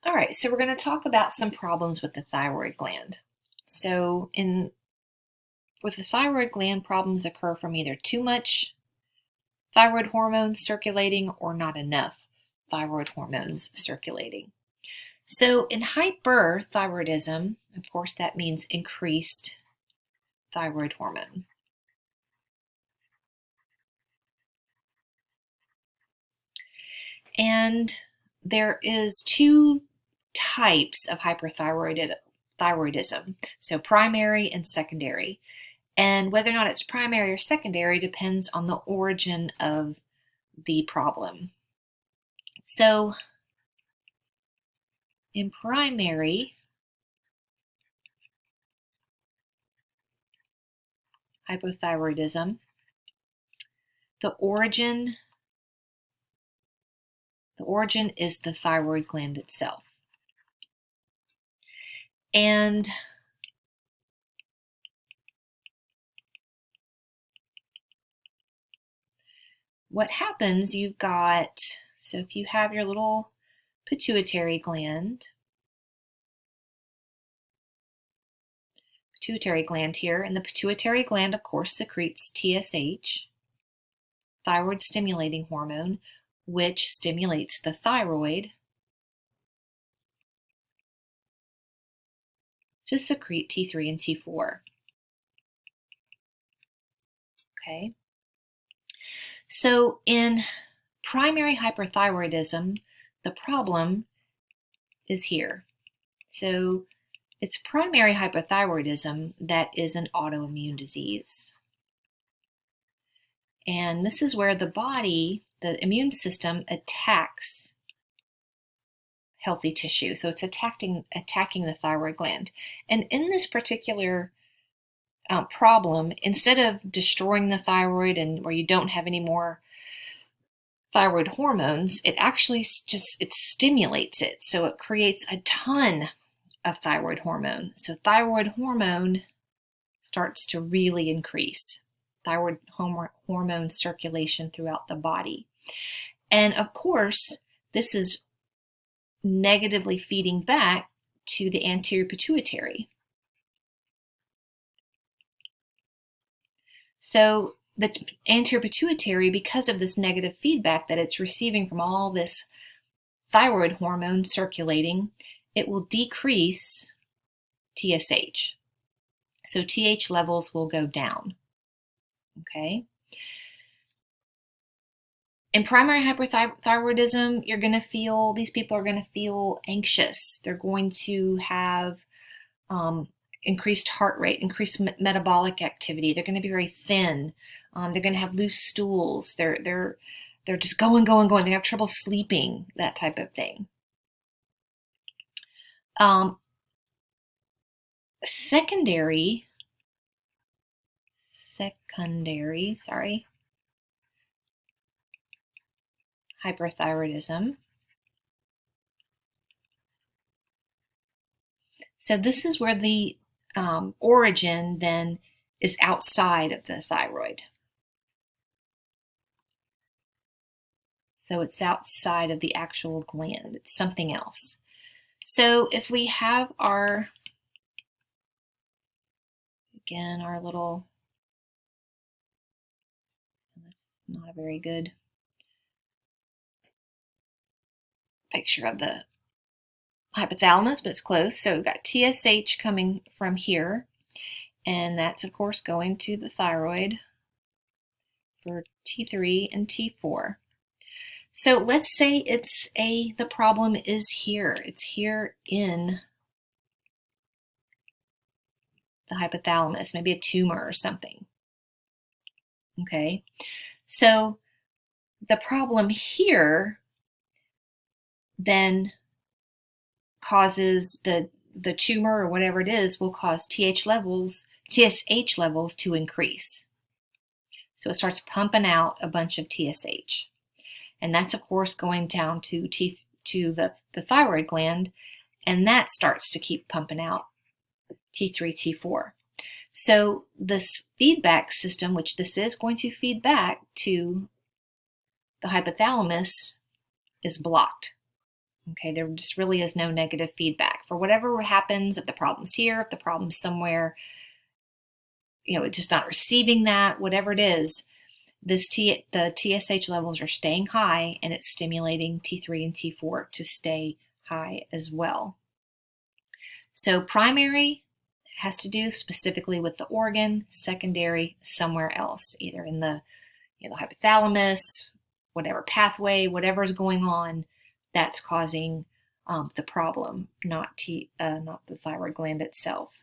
All right, so we're going to talk about some problems with the thyroid gland. So with the thyroid gland, problems occur from either too much thyroid hormones circulating or not enough thyroid hormones circulating. So in hyperthyroidism, of course, that means increased thyroid hormone. And there is two types of hyperthyroidism, so primary and secondary. And whether or not it's primary or secondary depends on the origin of the problem. So in primary hypothyroidism, the origin is the thyroid gland itself. And what happens, so if you have your little pituitary gland here, and the pituitary gland, of course, secretes TSH, thyroid stimulating hormone, which stimulates the thyroid to secrete T3 and T4. Okay. So in primary hyperthyroidism, the problem is here. So it's primary hypothyroidism that is an autoimmune disease. And this is where the body, the immune system, attacks healthy tissue. So it's attacking the thyroid gland. And in this particular problem, instead of destroying the thyroid and where you don't have any more thyroid hormones, it actually it stimulates it. So it creates a ton of thyroid hormone. So thyroid hormone starts to really increase. Thyroid hormone circulation throughout the body. And of course, this is negatively feeding back to the anterior pituitary. So the anterior pituitary, because of this negative feedback that it's receiving from all this thyroid hormone circulating, it will decrease TSH. So TH levels will go down. Okay. In primary hyperthyroidism, these people are going to feel anxious. They're going to have increased heart rate, increased metabolic activity. They're going to be very thin. They're going to have loose stools. They're just going. They have trouble sleeping, that type of thing. Secondary, hyperthyroidism. So this is where the origin then is outside of the thyroid. So it's outside of the actual gland. It's something else. So if we have our little, that's not a very good picture of the hypothalamus, but it's close. So we've got TSH coming from here, and that's of course going to the thyroid for T3 and T4. So let's say the problem is here. It's here in the hypothalamus, maybe a tumor or something. Okay, so the problem here then causes the tumor, or whatever it is, will cause TSH levels to increase. So it starts pumping out a bunch of TSH. And that's, of course, going down to the thyroid gland, and that starts to keep pumping out T3, T4. So this feedback system, which this is going to feed back to the hypothalamus, is blocked. Okay, there just really is no negative feedback. For whatever happens, if the problem's here, if the problem's somewhere, it's just not receiving that, whatever it is, the TSH levels are staying high, and it's stimulating T3 and T4 to stay high as well. So primary has to do specifically with the organ, secondary somewhere else, either in the hypothalamus, whatever pathway, whatever is going on, that's causing the problem, not the thyroid gland itself.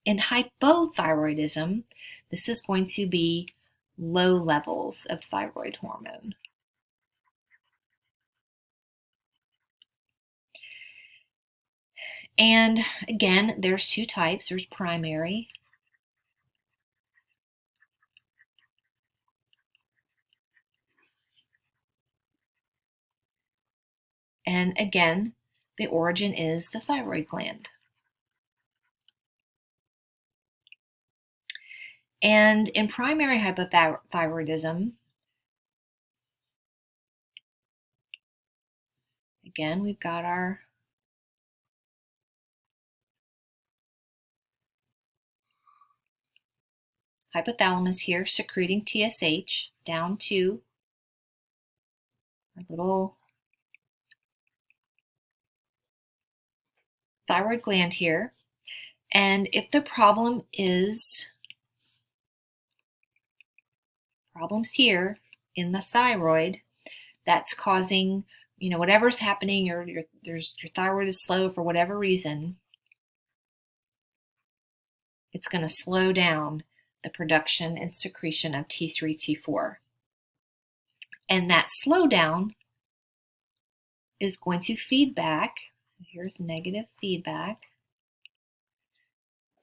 In hypothyroidism, this is going to be low levels of thyroid hormone. And again, there's two types. There's primary and again, the origin is the thyroid gland. And in primary hypothyroidism, again, we've got our hypothalamus here secreting TSH down to our little thyroid gland here. And if the problem is problems here in the thyroid, that's causing, whatever's happening, your thyroid is slow for whatever reason, it's going to slow down the production and secretion of T3, T4. And that slowdown is going to feed back, here's negative feedback,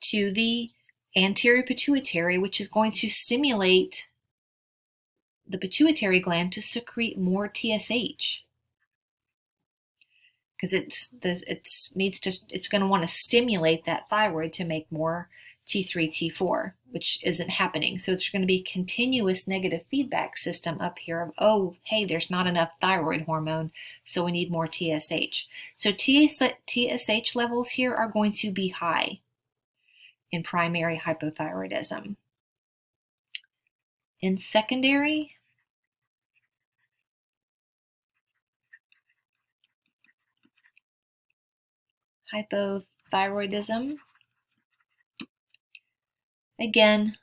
to the anterior pituitary, which is going to stimulate the pituitary gland to secrete more TSH. Because it's going to want to stimulate that thyroid to make more T3, T4, which isn't happening. So it's going to be a continuous negative feedback system up here of, oh, hey, there's not enough thyroid hormone, so we need more TSH. So TSH levels here are going to be high in primary hypothyroidism. In secondary, hypothyroidism, again,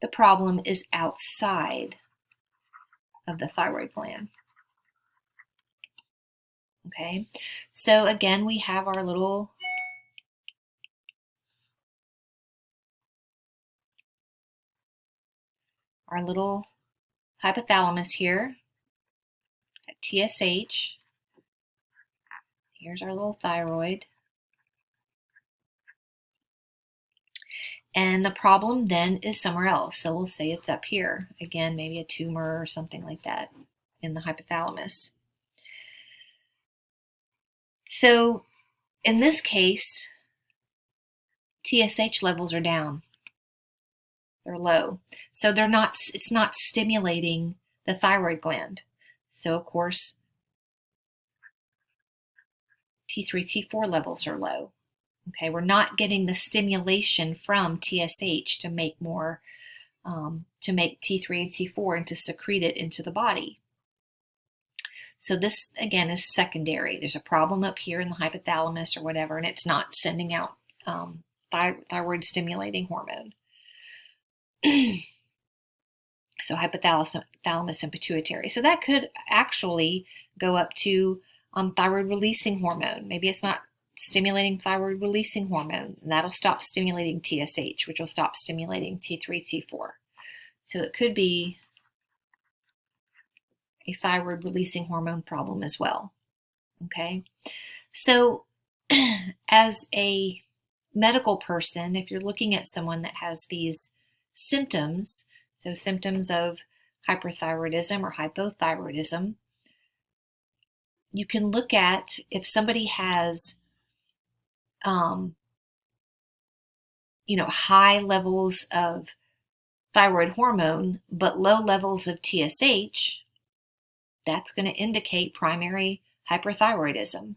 the problem is outside of the thyroid gland. Okay, so again, we have our little hypothalamus here at TSH. Here's our little thyroid. And the problem then is somewhere else. So we'll say it's up here. Again, maybe a tumor or something like that in the hypothalamus. So in this case, TSH levels are down. They're low. So it's not stimulating the thyroid gland. So of course, T3, T4 levels are low. Okay, we're not getting the stimulation from TSH to make more, to make T3 and T4 and to secrete it into the body. So this, again, is secondary. There's a problem up here in the hypothalamus or whatever, and it's not sending out thyroid stimulating hormone. So hypothalamus and pituitary. So that could actually go up to thyroid releasing hormone. Maybe it's not stimulating thyroid releasing hormone, and that'll stop stimulating TSH, which will stop stimulating T3, T4. So it could be a thyroid releasing hormone problem as well. Okay, so as a medical person, if you're looking at someone that has these symptoms, so symptoms of hyperthyroidism or hypothyroidism, you can look at if somebody has high levels of thyroid hormone, but low levels of TSH, that's going to indicate primary hyperthyroidism.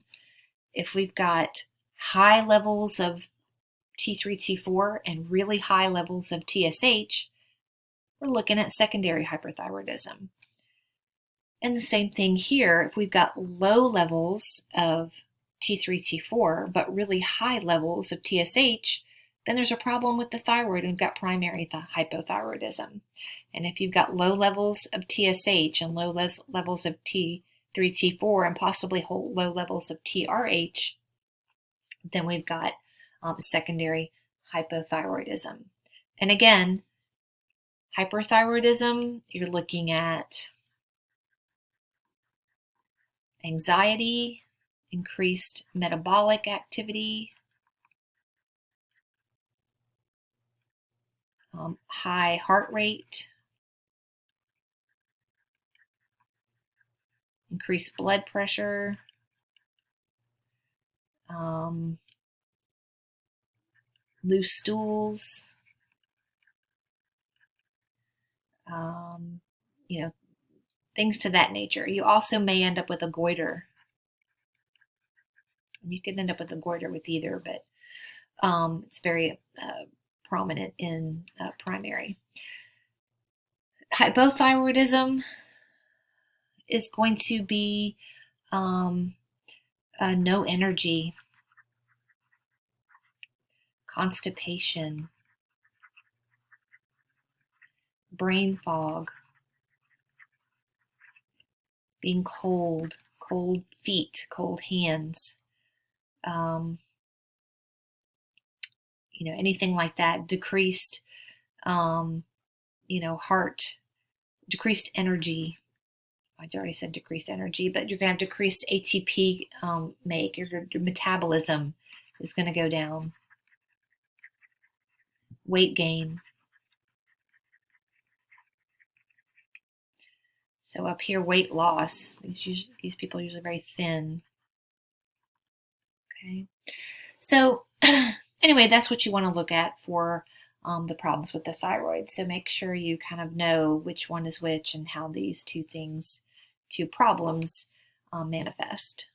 If we've got high levels of T3, T4 and really high levels of TSH, we're looking at secondary hyperthyroidism. And the same thing here, if we've got low levels of T3, T4, but really high levels of TSH, then there's a problem with the thyroid. We've got primary hypothyroidism. And if you've got low levels of TSH and low levels of T3, T4, and possibly low levels of TRH, then we've got secondary hypothyroidism. And again, hyperthyroidism, you're looking at anxiety, increased metabolic activity, high heart rate, increased blood pressure, loose stools, things to that nature. You also may end up with a goiter. You could end up with a goiter with either, but it's very prominent in primary. Hypothyroidism is going to be no energy, constipation, brain fog, being cold, cold feet, cold hands, anything like that, decreased, heart, decreased energy. I already said decreased energy, but you're going to have decreased ATP make. Your metabolism is going to go down. Weight gain. So up here, weight loss. These people are usually very thin. Okay. So anyway, that's what you want to look at for the problems with the thyroid. So make sure you kind of know which one is which and how these two problems manifest.